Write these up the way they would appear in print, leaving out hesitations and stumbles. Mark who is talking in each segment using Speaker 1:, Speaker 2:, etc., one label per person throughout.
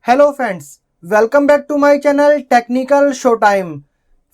Speaker 1: Hello friends, welcome back to my channel technical show time.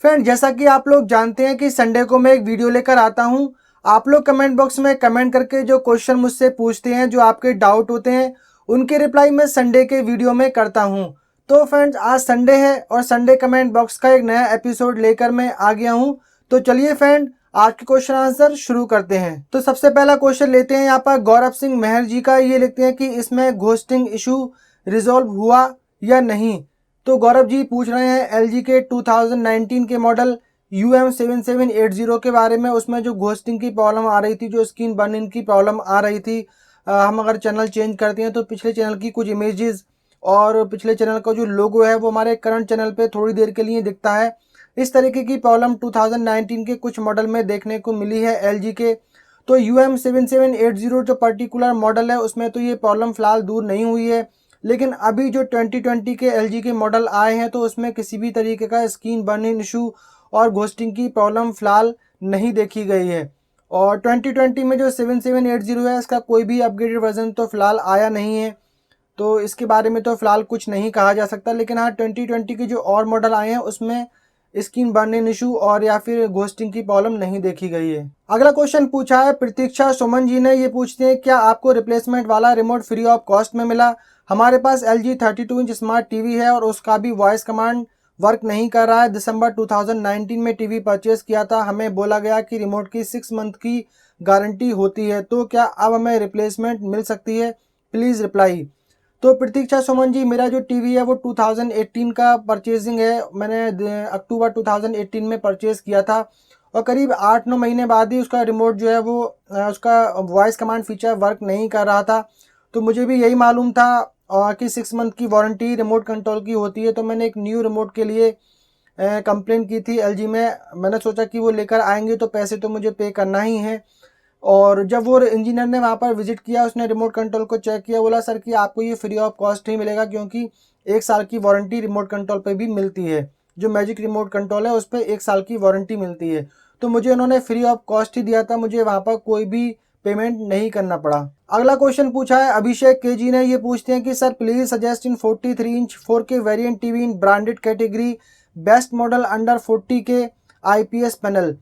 Speaker 1: Friend, जैसा कि आप लोग जानते हैं कि संडे को मैं एक वीडियो लेकर आता हूं। आप लोग कमेंट बॉक्स में कमेंट करके जो क्वेश्चन मुझसे पूछते हैं, जो आपके डाउट होते हैं, उनके रिप्लाई मैं संडे के वीडियो में करता हूं। तो फ्रेंड्स, आज संडे है और संडे कमेंट बॉक्स का एक नया एपिसोड लेकर मैं आ गया हूँ। तो चलिए फ्रेंड, आज के क्वेश्चन आंसर शुरू करते हैं। तो सबसे पहला क्वेश्चन लेते हैं यहाँ पर गौरव सिंह मेहर जी का। ये लिखते हैं कि इसमें घोस्टिंग इशू रिजॉल्व हुआ या नहीं। तो गौरव जी पूछ रहे हैं एलजी के 2019 के मॉडल UM7780 के बारे में। उसमें जो घोस्टिंग की प्रॉब्लम आ रही थी, जो स्क्रीन बर्निंग की प्रॉब्लम आ रही थी, हम अगर चैनल चेंज करते हैं तो पिछले चैनल की कुछ इमेजेस और पिछले चैनल का जो लोगो है वो हमारे करंट चैनल पे थोड़ी देर के लिए दिखता है। इस तरीके की प्रॉब्लम 2019 के कुछ मॉडल में देखने को मिली है एलजी के। तो UM7780 जो पर्टिकुलर मॉडल है उसमें तो ये प्रॉब्लम फिलहाल दूर नहीं हुई है, लेकिन अभी जो 2020 के एलजी के मॉडल आए हैं तो उसमें किसी भी तरीके का स्क्रीन बर्निंग इशू और घोस्टिंग की प्रॉब्लम फिलहाल नहीं देखी गई है। और 2020 में जो 7780 है इसका कोई भी अपग्रेडेड वर्जन तो फिलहाल आया नहीं है, तो इसके बारे में तो फिलहाल कुछ नहीं कहा जा सकता। लेकिन हाँ, 2020 के जो और मॉडल आए हैं उसमें स्क्रीन बर्निंग इशू और या फिर घोस्टिंग की प्रॉब्लम नहीं देखी गई है। अगला क्वेश्चन पूछा है प्रतीक्षा सुमन जी ने। ये पूछते हैं क्या आपको रिप्लेसमेंट वाला रिमोट फ्री ऑफ कॉस्ट में मिला? हमारे पास LG 32 इंच स्मार्ट टीवी है और उसका भी वॉइस कमांड वर्क नहीं कर रहा है। दिसंबर 2019 में टीवी परचेज किया था, हमें बोला गया कि रिमोट की 6 मंथ की गारंटी होती है, तो क्या अब हमें रिप्लेसमेंट मिल सकती है? Please reply. तो प्रतीक्षा सुमन जी, मेरा जो टीवी है वो 2018 का परचेजिंग है। मैंने अक्टूबर 2018 में परचेज किया था और करीब 8-9 महीने बाद ही उसका रिमोट जो है वो उसका वॉइस कमांड फीचर वर्क नहीं कर रहा था। तो मुझे भी यही मालूम था कि 6 मंथ की वारंटी रिमोट कंट्रोल की होती है। तो मैंने एक न्यू रिमोट के लिए कंप्लेंट की थी एलजी में। मैंने सोचा कि वो लेकर आएंगे तो पैसे तो मुझे पे करना ही है। और जब वो इंजीनियर ने वहाँ पर विजिट किया, उसने रिमोट कंट्रोल को चेक किया, बोला सर कि आपको ये फ्री ऑफ कॉस्ट ही मिलेगा, क्योंकि 1 साल की वारंटी रिमोट कंट्रोल पे भी मिलती है। जो मैजिक रिमोट कंट्रोल है उस पर 1 साल की वारंटी मिलती है। तो मुझे उन्होंने फ्री ऑफ कॉस्ट ही दिया था, मुझे वहाँ पर कोई भी पेमेंट नहीं करना पड़ा। अगला क्वेश्चन पूछा है अभिषेक के जी ने। ये पूछते हैं कि sir please suggest in 43 inch 4K variant TV in branded category, best model under 40K IPS panel.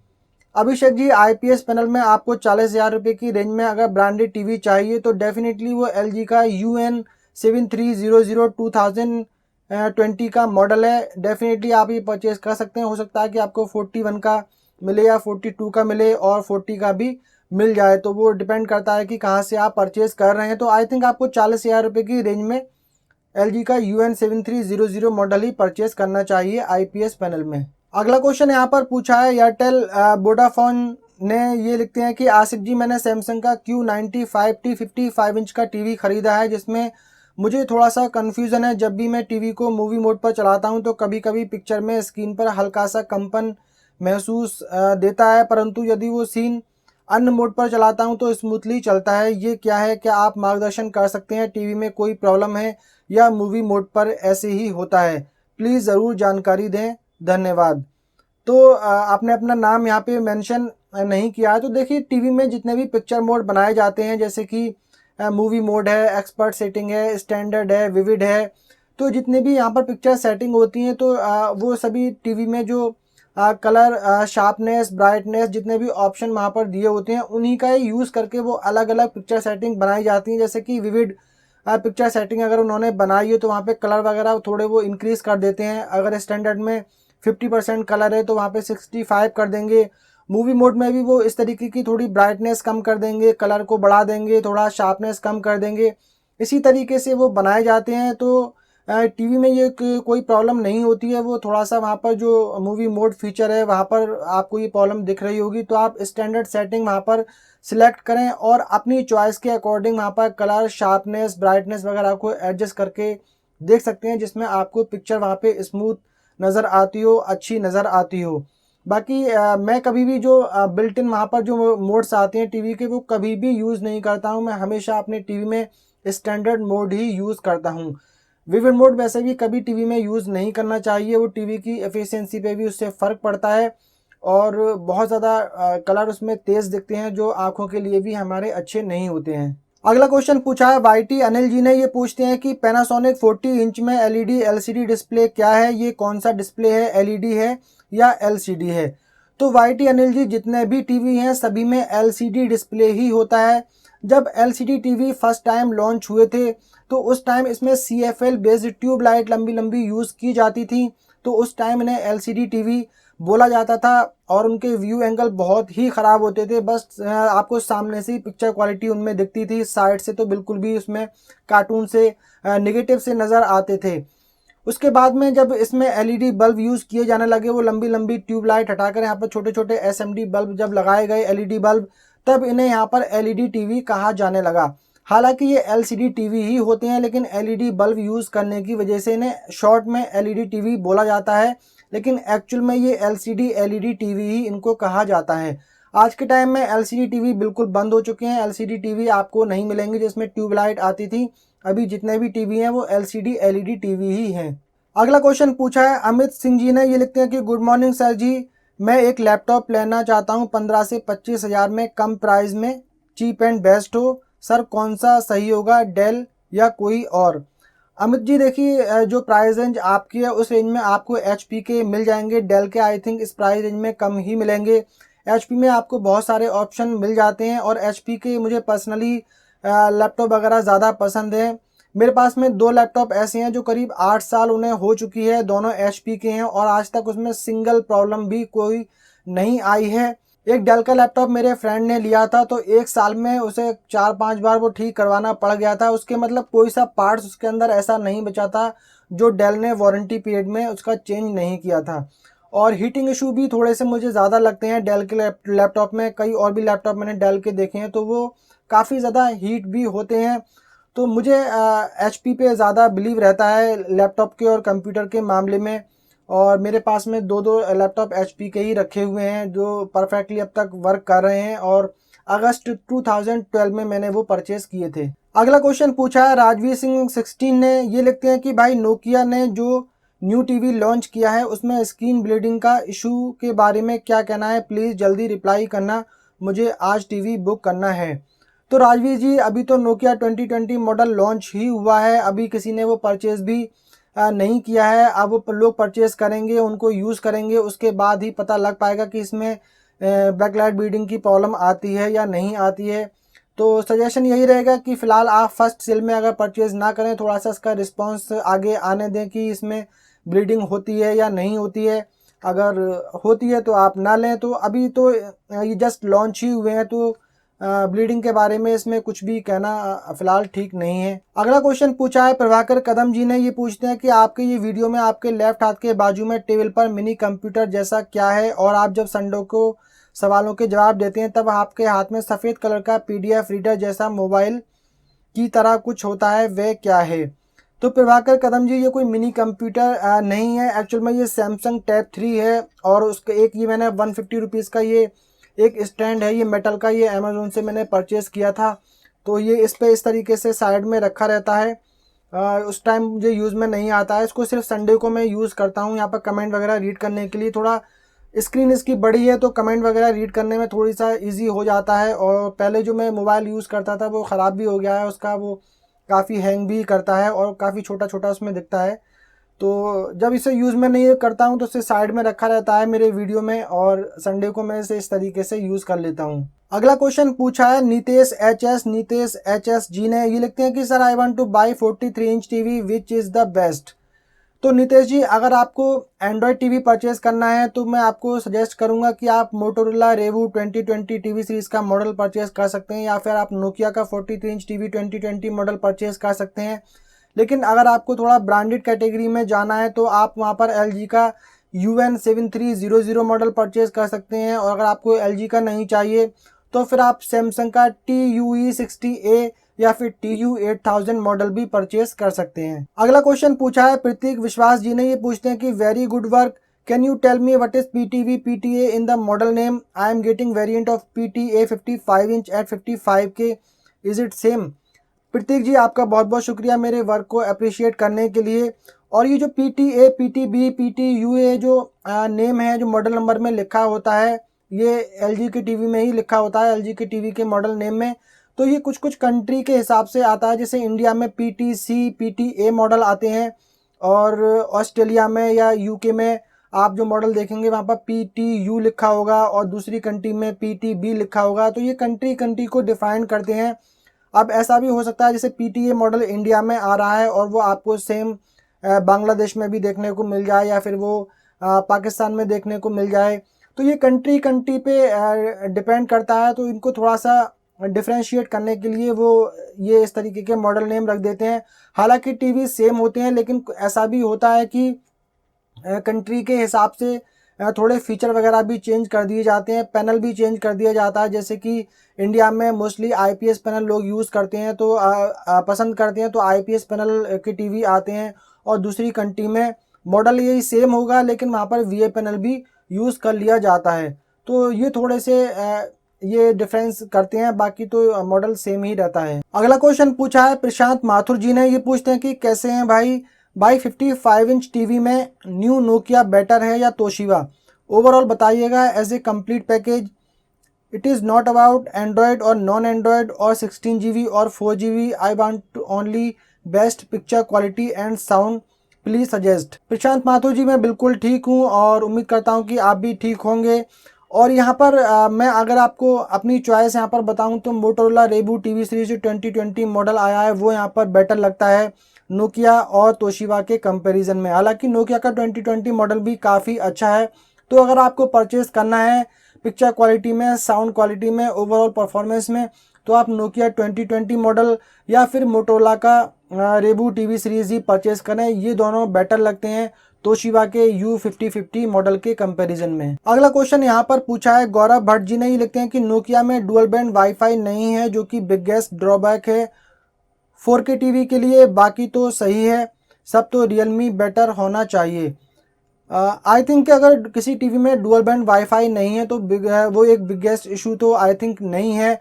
Speaker 1: Abhishek ji, IPS panel में आपको 40,000 रुपये की रेंज में अगर ब्रांडेड टीवी चाहिए तो डेफिनेटली वो LG का UN7300 2020 का मॉडल है। डेफिनेटली आप ये परचेज कर सकते हैं। हो सकता है कि आपको 41 का मिले या 42 का मिले और 40 का भी मिल जाए, तो वो डिपेंड करता है कि कहाँ से आप परचेज कर रहे हैं। तो आई थिंक आपको 40,000 रुपये की रेंज में LG का UN7300 मॉडल ही परचेज करना चाहिए IPS पैनल में। अगला क्वेश्चन यहाँ पर पूछा है एयरटेल वोडाफोन ने। ये लिखते हैं कि आसिफ जी, मैंने सैमसंग का Q95T 55 इंच का टीवी खरीदा है, जिसमें मुझे थोड़ा सा कन्फ्यूज़न है। जब भी मैं टीवी को मूवी मोड पर चलाता हूँ तो कभी कभी पिक्चर में स्क्रीन पर हल्का सा कंपन महसूस देता है, परंतु यदि वो सीन अन्य मोड पर चलाता हूं तो स्मूथली चलता है। ये क्या है? क्या आप मार्गदर्शन कर सकते हैं? टीवी में कोई प्रॉब्लम है या मूवी मोड पर ऐसे ही होता है? प्लीज़ ज़रूर जानकारी दें, धन्यवाद। तो आपने अपना नाम यहाँ पे मेंशन नहीं किया है। तो देखिए, टीवी में जितने भी पिक्चर मोड बनाए जाते हैं, जैसे कि मूवी मोड है, एक्सपर्ट सेटिंग है, स्टैंडर्ड है, विविड है, तो जितने भी यहाँ पर पिक्चर सेटिंग होती हैं तो वो सभी टीवी में जो कलर, शार्पनेस, ब्राइटनेस, जितने भी ऑप्शन वहाँ पर दिए होते हैं उन्हीं का ही यूज़ करके वो अलग अलग पिक्चर सेटिंग बनाई जाती हैं। जैसे कि विविड पिक्चर सेटिंग अगर उन्होंने बनाई है तो वहाँ पे कलर वगैरह थोड़े वो इंक्रीज़ कर देते हैं। अगर स्टैंडर्ड में 50% कलर है तो वहाँ पे 65 कर देंगे। मूवी मोड में भी वो इस तरीके की थोड़ी ब्राइटनेस कम कर देंगे, कलर को बढ़ा देंगे, थोड़ा शार्पनेस कम कर देंगे। इसी तरीके से वो बनाए जाते हैं। तो टीवी में ये कोई प्रॉब्लम नहीं होती है। वो थोड़ा सा वहाँ पर जो मूवी मोड फीचर है वहाँ पर आपको ये प्रॉब्लम दिख रही होगी, तो आप स्टैंडर्ड सेटिंग वहाँ पर सिलेक्ट करें और अपनी चॉइस के अकॉर्डिंग वहाँ पर कलर, शार्पनेस, ब्राइटनेस वगैरह को एडजस्ट करके देख सकते हैं, जिसमें आपको पिक्चर वहाँ पे स्मूथ नज़र आती हो, अच्छी नज़र आती हो। बाकी मैं कभी भी जो बिल्ट इन वहाँ पर जो मोड्स आते हैं टीवी के, वो कभी भी यूज़ नहीं करता हूँ। मैं हमेशा अपने टीवी में स्टैंडर्ड मोड ही यूज़ करता हूँ। विविड मोड वैसे भी कभी टीवी में यूज़ नहीं करना चाहिए, वो टीवी की एफिशिएंसी पे भी उससे फ़र्क पड़ता है और बहुत ज़्यादा कलर उसमें तेज़ दिखते हैं, जो आँखों के लिए भी हमारे अच्छे नहीं होते हैं। अगला क्वेश्चन पूछा है वाईटी अनिल जी ने, ये पूछते हैं कि पैनासोनिक 40 इंच में एलईडी एलसीडी डिस्प्ले क्या है, ये कौन सा डिस्प्ले है, एलईडी है या एलसीडी है। तो वाईटी अनिल जी, जितने भी टीवी हैं सभी में एलसीडी डिस्प्ले ही होता है। जब LCD TV first time launch हुए थे तो उस टाइम इसमें सीएफएल बेस्ड ट्यूब लाइट लंबी लंबी यूज़ की जाती थी, तो उस टाइम इन्हें एलसीडी टीवी बोला जाता था और उनके व्यू एंगल बहुत ही ख़राब होते थे। बस आपको सामने से ही पिक्चर क्वालिटी उनमें दिखती थी, साइड से तो बिल्कुल भी उसमें कार्टून से नेगेटिव से नज़र आते थे। उसके बाद में जब इसमें एलईडी बल्ब यूज़ किए जाने लगे, वो लंबी लंबी ट्यूब लाइट हटाकर यहाँ पर छोटे छोटे एसएमडी बल्ब जब लगाए गए एलईडी बल्ब, तब इन्हें यहाँ पर एलईडी टीवी कहा जाने लगा। हालांकि ये एलसीडी टीवी ही होते हैं, लेकिन एलईडी बल्ब यूज़ करने की वजह से इन्हें शॉर्ट में एलईडी टीवी बोला जाता है, लेकिन एक्चुअल में ये एलसीडी एलईडी टीवी ही इनको कहा जाता है। आज के टाइम में एलसीडी टीवी बिल्कुल बंद हो चुके हैं, एलसीडी टीवी आपको नहीं मिलेंगे जिसमें ट्यूबलाइट आती थी। अभी जितने भी टीवी हैं वो एलसीडी एलईडी टीवी ही हैं। अगला क्वेश्चन पूछा है अमित सिंह जी ने, ये लिखते हैं कि गुड मॉर्निंग सर जी, मैं एक लैपटॉप लेना चाहता हूँ 15 से 25 हज़ार में, कम प्राइस में, चीप एंड बेस्ट हो, सर कौन सा सही होगा, डेल या कोई और। अमित जी देखिए, जो प्राइस रेंज आपकी है उस रेंज में आपको एचपी के मिल जाएंगे, डेल के आई थिंक इस प्राइस रेंज में कम ही मिलेंगे। एचपी में आपको बहुत सारे ऑप्शन मिल जाते हैं और एचपी के मुझे पर्सनली लैपटॉप वगैरह ज़्यादा पसंद है। मेरे पास में 2 लैपटॉप ऐसे हैं जो करीब 8 साल उन्हें हो चुकी है, दोनों एचपी के हैं और आज तक उसमें सिंगल प्रॉब्लम भी कोई नहीं आई है। एक डेल का लैपटॉप मेरे फ्रेंड ने लिया था तो 1 साल में उसे 4-5 बार वो ठीक करवाना पड़ गया था। उसके मतलब कोई सा पार्ट्स उसके अंदर ऐसा नहीं बचा था जो डेल ने वारंटी पीरियड में उसका चेंज नहीं किया था। और हीटिंग इशू भी थोड़े से मुझे ज़्यादा लगते हैं डेल के लैपटॉप में। कई और भी लैपटॉप मैंने डेल के देखे हैं तो वो काफ़ी ज़्यादा हीट भी होते हैं। तो मुझे एचपी पे ज़्यादा बिलीव रहता है लैपटॉप के और कंप्यूटर के मामले में। और मेरे पास में 2 लैपटॉप एचपी के ही रखे हुए हैं जो परफेक्टली अब तक वर्क कर रहे हैं और अगस्त 2012 में मैंने वो परचेज़ किए थे। अगला क्वेश्चन पूछा है राजवीर सिंह 16 ने, ये लिखते हैं कि भाई नोकिया ने जो न्यू टीवी लॉन्च किया है उसमें स्क्रीन ब्लीडिंग का इशू के बारे में क्या कहना है, प्लीज़ जल्दी रिप्लाई करना, मुझे आज टीवी बुक करना है। तो राजवीर जी, अभी तो नोकिया 2020 मॉडल लॉन्च ही हुआ है, अभी किसी ने वो परचेज़ भी नहीं किया है। अब वो लोग परचेज़ करेंगे, उनको यूज़ करेंगे, उसके बाद ही पता लग पाएगा कि इसमें बैकलाइट ब्लीडिंग की प्रॉब्लम आती है या नहीं आती है। तो सजेशन यही रहेगा कि फ़िलहाल आप फर्स्ट सेल में अगर परचेज़ ना करें, थोड़ा सा इसका रिस्पॉन्स आगे आने दें कि इसमें ब्लीडिंग होती है या नहीं होती है। अगर होती है तो आप ना लें। तो अभी तो ये जस्ट लॉन्च ही हुए हैं तो ब्लीडिंग के बारे में इसमें कुछ भी कहना फ़िलहाल ठीक नहीं है। अगला क्वेश्चन पूछा है प्रभाकर कदम जी ने, ये पूछते हैं कि आपके ये वीडियो में आपके लेफ्ट हाथ के बाजू में टेबल पर मिनी कंप्यूटर जैसा क्या है, और आप जब संडे को सवालों के जवाब देते हैं तब आपके हाथ में सफ़ेद कलर का पीडीएफ रीडर जैसा मोबाइल की तरह कुछ होता है, वह क्या है। तो प्रभाकर कदम जी, ये कोई मिनी कंप्यूटर नहीं है, एक्चुअल में ये सैमसंग टैब 3 है और उसका एक ये मैंने 150 रुपीज़ का ये एक स्टैंड है, ये मेटल का, ये अमेज़ोन से मैंने परचेज़ किया था। तो ये इस पे इस तरीके से साइड में रखा रहता है। उस टाइम मुझे यूज़ में नहीं आता है, इसको सिर्फ संडे को मैं यूज़ करता हूँ यहाँ पर कमेंट वगैरह रीड करने के लिए। थोड़ा स्क्रीन इसकी बड़ी है तो कमेंट वगैरह रीड करने में थोड़ी सा इजी हो जाता है। और पहले जो मैं मोबाइल यूज़ करता था वो ख़राब भी हो गया है, उसका वो काफ़ी हैंग भी करता है और काफ़ी छोटा छोटा उसमें दिखता है। तो जब इसे यूज़ में नहीं करता हूँ तो इसे साइड में रखा रहता है मेरे वीडियो में, और संडे को मैं इसे इस तरीके से यूज़ कर लेता हूँ। अगला क्वेश्चन पूछा है नीतेश एच एस जी ने, ये लिखते हैं कि sir I want two by 43 inch TV which is the best. तो नीतेश जी, अगर आपको एंड्रॉयड टीवी परचेज़ करना है तो मैं आपको सजेस्ट करूंगा कि आप मोटोरोला रेवू 2020 टीवी सीरीज़ का मॉडल परचेज़ कर सकते हैं, या फिर आप नोकिया का 43 इंच टीवी 2020 मॉडल परचेज़ कर सकते हैं। लेकिन अगर आपको थोड़ा ब्रांडेड कैटेगरी में जाना है तो आप वहाँ पर LG का UN7300 मॉडल परचेज़ कर सकते हैं, और अगर आपको LG का नहीं चाहिए तो फिर आप सैमसंग का TUE60A या फिर TU8000 मॉडल भी परचेज कर सकते हैं। अगला क्वेश्चन पूछा है प्रतीक विश्वास जी ने, ये पूछते हैं कि very good work, can you tell me what is PTV PTA in the model name, I am getting variant of PTA 55 inch at 55K, is it same. Pratik ji, आपका बहुत बहुत शुक्रिया मेरे वर्क को अप्रिशिएट करने के लिए। और ये जो PTA PTB PTUA जो नेम है, जो मॉडल नंबर में लिखा होता है, ये LG के टीवी में ही लिखा होता है, LG के टीवी के मॉडल नेम में। तो ये कुछ कुछ कंट्री के हिसाब से आता है, जैसे इंडिया में PTC PTA मॉडल आते हैं, और ऑस्ट्रेलिया में या UK में आप जो मॉडल देखेंगे वहाँ पर PTU लिखा होगा, और दूसरी कंट्री में PTB लिखा होगा। तो ये कंट्री कंट्री को डिफाइन करते हैं। अब ऐसा भी हो सकता है जैसे PTA मॉडल इंडिया में आ रहा है और वो आपको सेम बांग्लादेश में भी देखने को मिल जाए, या फिर वो पाकिस्तान में देखने को मिल जाए। तो ये कंट्री कंट्री पे डिपेंड करता है। तो इनको थोड़ा सा डिफ्रेंशिएट करने के लिए वो ये इस तरीके के मॉडल नेम रख देते हैं। हालांकि टीवी सेम होते हैं, लेकिन ऐसा भी होता है कि कंट्री के हिसाब से थोड़े फीचर वगैरह भी चेंज कर दिए जाते हैं, पैनल भी चेंज कर दिया जाता है। जैसे कि इंडिया में मोस्टली IPS पैनल लोग यूज़ करते हैं, तो पसंद करते हैं, तो IPS पैनल के टीवी आते हैं। और दूसरी कंट्री में मॉडल यही सेम होगा, लेकिन वहाँ पर VA पैनल भी यूज़ कर लिया जाता है। तो ये थोड़े से ये डिफरेंस करते हैं, बाकी तो मॉडल सेम ही रहता है। अगला क्वेश्चन पूछा है प्रशांत माथुर जी ने। ये पूछते हैं कि कैसे हैं भाई 55 इंच टीवी में न्यू नोकिया बेटर है या तोशिबा? ओवरऑल बताइएगा as a complete package. It is not about android और नॉन एंड्रॉयड और 16 GB और 4 GB। I want only best picture quality and sound, please suggest. Prashant Mathur ji, मैं बिल्कुल ठीक हूँ और उम्मीद करता हूँ कि आप भी ठीक होंगे। और यहाँ पर मैं अगर आपको अपनी चॉइस यहाँ पर बताऊँ तो मोटोरोला रेबू टीवी सीरीज 2020 मॉडल आया है, वो यहाँ पर बेटर लगता है नोकिया और तोशिबा के कंपैरिजन में। हालांकि नोकिया का 2020 मॉडल भी काफ़ी अच्छा है। तो अगर आपको परचेज़ करना है पिक्चर क्वालिटी में, साउंड क्वालिटी में, ओवरऑल परफॉर्मेंस में, तो आप नोकिया 2020 मॉडल या फिर मोटोरोला का रेबू टीवी सीरीज़ ही परचेज़ करें। ये दोनों बेटर लगते हैं तोशिबा के U5050 मॉडल के कंपैरिजन में। अगला क्वेश्चन यहाँ पर पूछा है गौरव भट्ट जी ने। ये लिखते हैं कि नोकिया में डुअल बैंड वाईफाई नहीं है, जो कि बिगेस्ट ड्रॉबैक है 4K टीवी के लिए। बाकी तो सही है सब, तो रियलमी बेटर होना चाहिए। आई थिंक अगर किसी टीवी में डुअल बैंड वाईफाई नहीं है तो वो एक बिगेस्ट इशू तो आई थिंक नहीं है।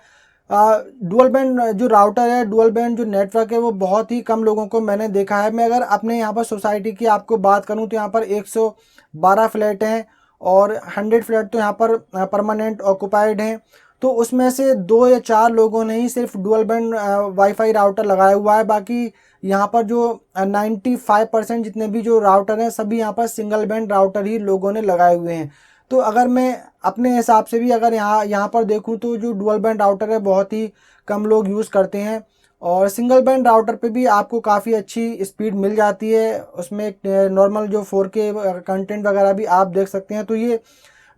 Speaker 1: डुअल बैंड जो राउटर है, डुअल बैंड जो नेटवर्क है, वो बहुत ही कम लोगों को मैंने देखा है। मैं अगर अपने यहाँ पर सोसाइटी की आपको बात करूँ तो यहाँ पर 112 फ्लैट हैं और 100 फ्लैट तो यहाँ पर परमानेंट ऑक्युपाइड हैं। तो उसमें से 2 या 4 लोगों ने ही सिर्फ डुअल बैंड वाईफाई राउटर लगाया हुआ है। बाकी यहाँ पर जो 95% जितने भी जो राउटर हैं, सभी यहाँ पर सिंगल बैंड राउटर ही लोगों ने लगाए हुए हैं। तो अगर मैं अपने हिसाब से भी अगर यहाँ पर देखूँ तो जो डुअल बैंड राउटर है बहुत ही कम लोग यूज़ करते हैं, और सिंगल बैंड राउटर पे भी आपको काफ़ी अच्छी स्पीड मिल जाती है। उसमें एक नॉर्मल जो 4K कंटेंट वगैरह भी आप देख सकते हैं। तो ये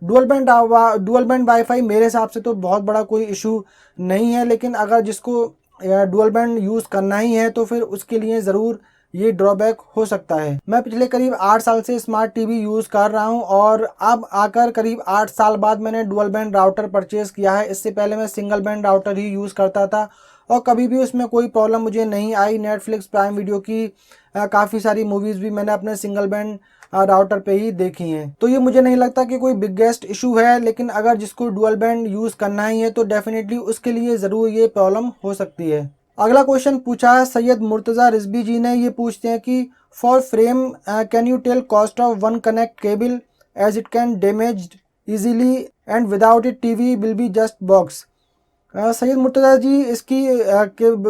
Speaker 1: डुअल बैंड वाईफाई मेरे हिसाब से तो बहुत बड़ा कोई इशू नहीं है। लेकिन अगर जिसको डुअल बैंड यूज़ करना ही है तो फिर उसके लिए ज़रूर ये ड्रॉबैक हो सकता है। मैं पिछले करीब 8 साल से स्मार्ट टीवी यूज़ कर रहा हूँ और अब आकर करीब 8 साल बाद मैंने डुअल बैंड राउटर परचेज़ किया है। इससे पहले मैं सिंगल बैंड राउटर ही यूज़ करता था और कभी भी उसमें कोई प्रॉब्लम मुझे नहीं आई। नेटफ्लिक्स, प्राइम वीडियो की काफ़ी सारी मूवीज़ भी मैंने अपने सिंगल बैंड राउटर पे ही देखी हैं। तो ये मुझे नहीं लगता कि कोई बिगेस्ट इशू है। लेकिन अगर जिसको डुअल बैंड यूज़ करना ही है तो डेफिनेटली उसके लिए ज़रूर ये प्रॉब्लम हो सकती है। अगला क्वेश्चन पूछा है सैयद मुर्तज़ा रिजवी जी ने। ये पूछते हैं कि for frame can you tell cost of one connect cable as it can damaged easily and without it TV will be just box. Syed Murtaza ji, इसकी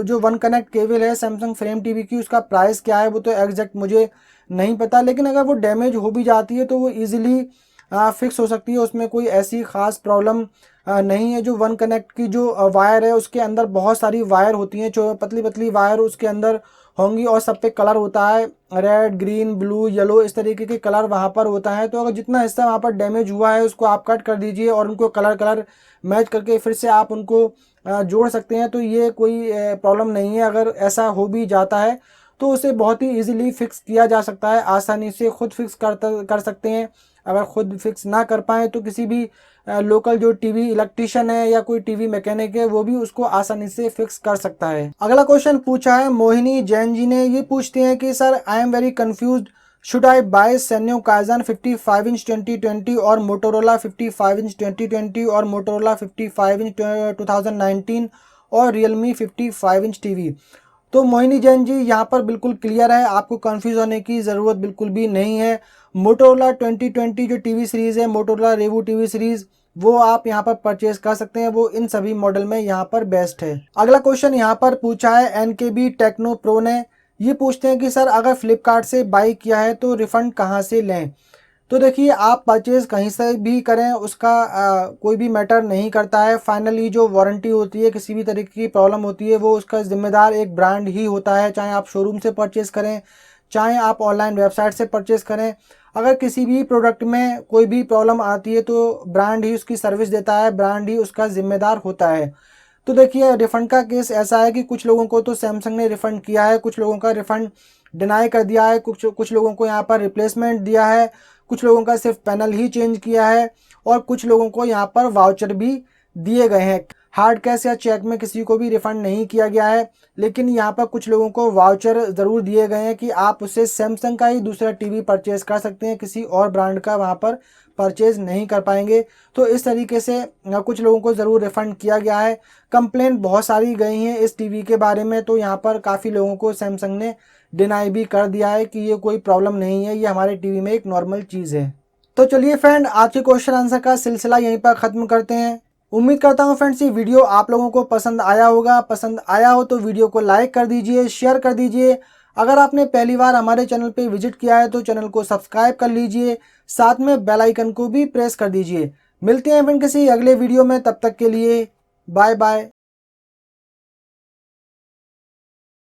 Speaker 1: जो वन कनेक्ट केबल है सैमसंग फ्रेम टीवी की, उसका प्राइस क्या है वो तो एग्जैक्ट मुझे नहीं पता। लेकिन अगर वो डैमेज हो भी जाती है तो वो इजीली फिक्स हो सकती है, उसमें कोई ऐसी ख़ास प्रॉब्लम नहीं है। जो वन कनेक्ट की जो वायर है उसके अंदर बहुत सारी वायर होती हैं, जो पतली पतली वायर उसके अंदर होंगी और सब पे कलर होता है, रेड, ग्रीन, ब्लू, येलो, इस तरीके के कलर वहाँ पर होता है। तो अगर जितना हिस्सा वहाँ पर डैमेज हुआ है उसको आप कट कर दीजिए और उनको कलर मैच करके फिर से आप उनको जोड़ सकते हैं। तो ये कोई प्रॉब्लम नहीं है। अगर ऐसा हो भी जाता है तो उसे बहुत ही इजीली फिक्स किया जा सकता है, आसानी से खुद फिक्स कर सकते हैं। अगर खुद फिक्स ना कर पाएँ तो किसी भी लोकल जो टीवी इलेक्ट्रिशियन है या कोई टीवी मैकेनिक है वो भी उसको आसानी से फिक्स कर सकता है। अगला क्वेश्चन पूछा है मोहिनी जैन जी ने। ये पूछते हैं कि sir I am very confused, should I buy Sanyo Kaizen 55 inch 2020 और मोटोरोला 55 इंच 2020 और मोटोरोला 55 इंच 2019 और रियलमी 55 इंच टीवी? तो मोहिनी जैन जी, यहाँ पर बिल्कुल क्लियर है, आपको कंफ्यूज होने की ज़रूरत बिल्कुल भी नहीं है। मोटोरोला 2020 जो टीवी सीरीज़ है, मोटोरोला रेवू टीवी सीरीज़, वो आप यहाँ पर परचेज कर सकते हैं। वो इन सभी मॉडल में यहाँ पर बेस्ट है। अगला क्वेश्चन यहाँ पर पूछा है एनकेबी टेक्नो प्रो ने। ये पूछते हैं कि सर अगर फ्लिपकार्ट से बाई किया है तो रिफ़ंड कहाँ से लें। तो देखिए, आप परचेज़ कहीं से भी करें, उसका कोई भी मैटर नहीं करता है। फाइनली जो वारंटी होती है, किसी भी तरीके की प्रॉब्लम होती है, वो उसका ज़िम्मेदार एक ब्रांड ही होता है। चाहे आप शोरूम से परचेज़ करें, चाहे आप ऑनलाइन वेबसाइट से परचेज़ करें। अगर किसी भी प्रोडक्ट में कोई भी प्रॉब्लम आती है तो ब्रांड ही उसकी सर्विस देता है, ब्रांड ही उसका ज़िम्मेदार होता है। तो देखिए, रिफ़ंड का केस ऐसा है कि कुछ लोगों को तो सैमसंग ने रिफ़ंड किया है, कुछ लोगों का रिफ़ंड डिनाई कर दिया है, कुछ लोगों को यहाँ पर रिप्लेसमेंट दिया है, कुछ लोगों का सिर्फ पैनल ही चेंज किया है और कुछ लोगों को यहाँ पर वाउचर भी दिए गए हैं। हार्ड कैश या चेक में किसी को भी रिफ़ंड नहीं किया गया है, लेकिन यहाँ पर कुछ लोगों को वाउचर ज़रूर दिए गए हैं कि आप उससे सैमसंग का ही दूसरा टीवी परचेज़ कर सकते हैं, किसी और ब्रांड का वहाँ पर परचेज़ नहीं कर पाएंगे। तो इस तरीके से कुछ लोगों को ज़रूर रिफ़ंड किया गया है। कंप्लेंट बहुत सारी गई हैं इस टीवी के बारे में, तो यहाँ पर काफ़ी लोगों को सैमसंग ने डिनाई भी कर दिया है कि ये कोई प्रॉब्लम नहीं है, ये हमारे टीवी में एक नॉर्मल चीज़ है। तो चलिए फ्रेंड, आज के क्वेश्चन आंसर का सिलसिला यहीं पर ख़त्म करते हैं। उम्मीद करता हूँ फ्रेंड्स ये वीडियो आप लोगों को पसंद आया होगा। पसंद आया हो तो वीडियो को लाइक कर दीजिए, शेयर कर दीजिए। अगर आपने पहली बार हमारे चैनल पे विजिट किया है तो चैनल को सब्सक्राइब कर लीजिए, साथ में बेल आइकन को भी प्रेस कर दीजिए। मिलते हैं फ्रेंड किसी अगले वीडियो में, तब तक के लिए बाय बाय।